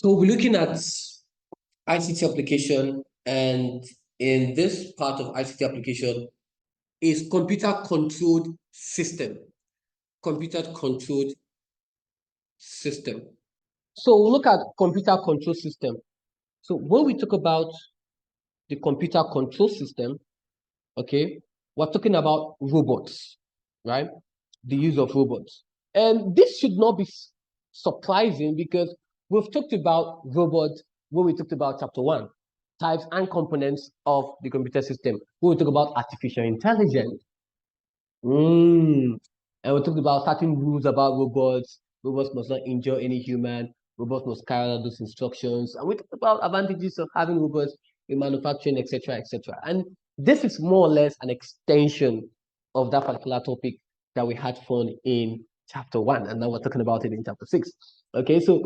So we're looking at ICT application, and in this part of ICT application is computer controlled system. Computer controlled system. So we'll look at computer control system. So when we talk about the computer control system, okay, we're talking about robots, right? The use of robots. And this should not be surprising because we've talked about robots when we talked about chapter 1, types and components of the computer system. When we talk about artificial intelligence. And we talked about certain rules about robots. Robots must not injure any human. Robots must carry out those instructions. And we talked about advantages of having robots in manufacturing, etc., etc. And this is more or less an extension of that particular topic that we had fun in chapter 1. And now we're talking about it in chapter 6. Okay, so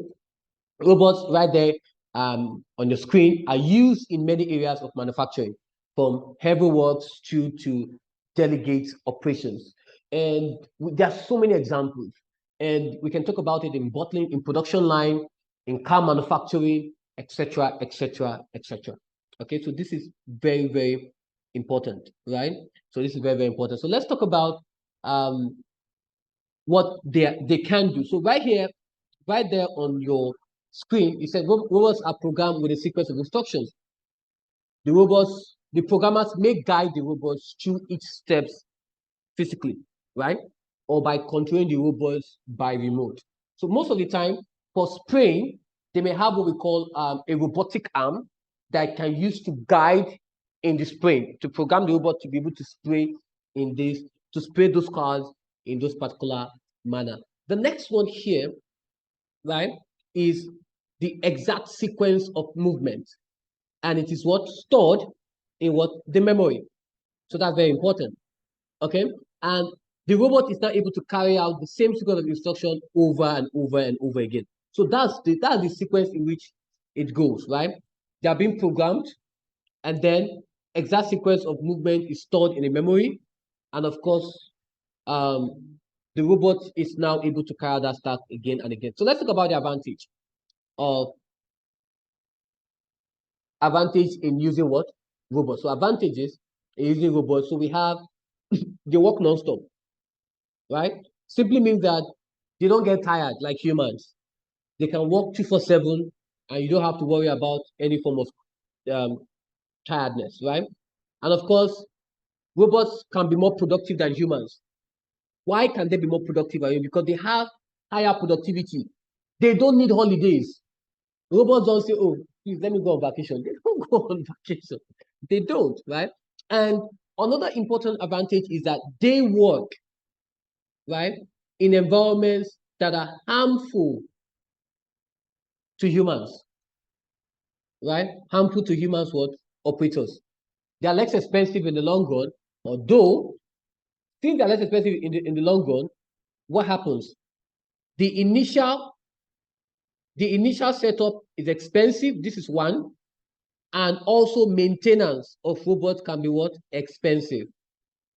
robots right there on your screen are used in many areas of manufacturing, from heavy works to delegate operations. And there are so many examples. And we can talk about it in bottling, in production line, in car manufacturing, etc., etc., etc. Okay, so this is very, very important, right? So this is very, very important. So let's talk about what they can do. So right here, right there on your screen, it says robots are programmed with a sequence of instructions. The programmers may guide the robots through each steps physically, right? Or by controlling the robots by remote. So most of the time, for spraying, they may have what we call a robotic arm that can use to guide in the spraying, to program the robot to be able to spray in this, to spray those cars in those particular manner. The next one here, right, is the exact sequence of movement. And it is what stored in what the memory. So that's very important. Okay. And the robot is now able to carry out the same sequence of instruction over and over and over again. So that's the sequence in which it goes, right? They are being programmed, and then exact sequence of movement is stored in a memory. And of course, the robot is now able to carry that task again and again. So let's talk about the advantage in using what? Robots. So advantages in using robots. So we have they work non-stop, right? Simply means that they don't get tired like humans. They can work 24/7 and you don't have to worry about any form of tiredness, right? And of course, robots can be more productive than humans. Why can they be more productive than you? Because they have higher productivity. They don't need holidays. Robots don't say, oh, please let me go on vacation. They don't go on vacation. They don't, right? And another important advantage is that they work, right, in environments that are harmful to humans, right? Harmful to humans, what? Operators. They are less expensive in the long run, although, since they're less expensive in the long run, what happens? The initial setup is expensive. This is one. And also maintenance of robots can be what? Expensive.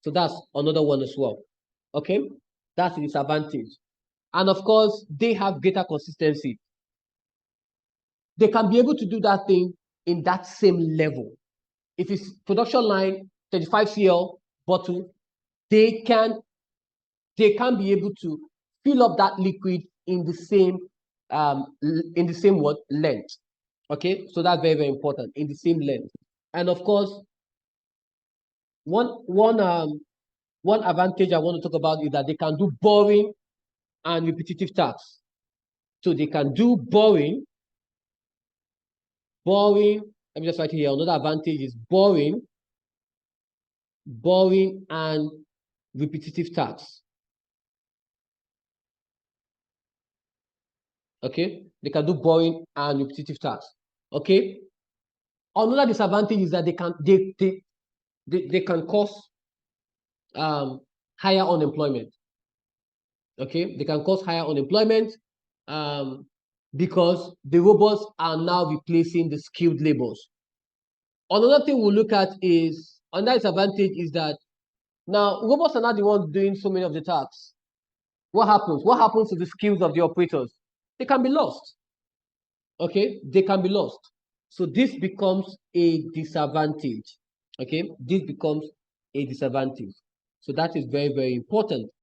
So that's another one as well. Okay, that's the disadvantage. And of course, they have greater consistency. They can be able to do that thing in that same level. If it's production line 35 cl bottle, they can be able to fill up that liquid in the same what length. Okay, so that's very, very important, in the same length. And of course, one advantage I want to talk about is that they can do boring and repetitive tasks. So they can do boring. Let me just write it here. Another advantage is boring and repetitive tasks. Okay, they can do boring and repetitive tasks. Okay. Another disadvantage is that they can cause higher unemployment. Okay, they can cause higher unemployment because the robots are now replacing the skilled labors. Another thing we'll look at is, another disadvantage is that now robots are not the ones doing so many of the tasks. What happens? What happens to the skills of the operators? They can be lost. okay, they can be lost. So this becomes a disadvantage. Okay, this becomes a disadvantage. So that is very, very important.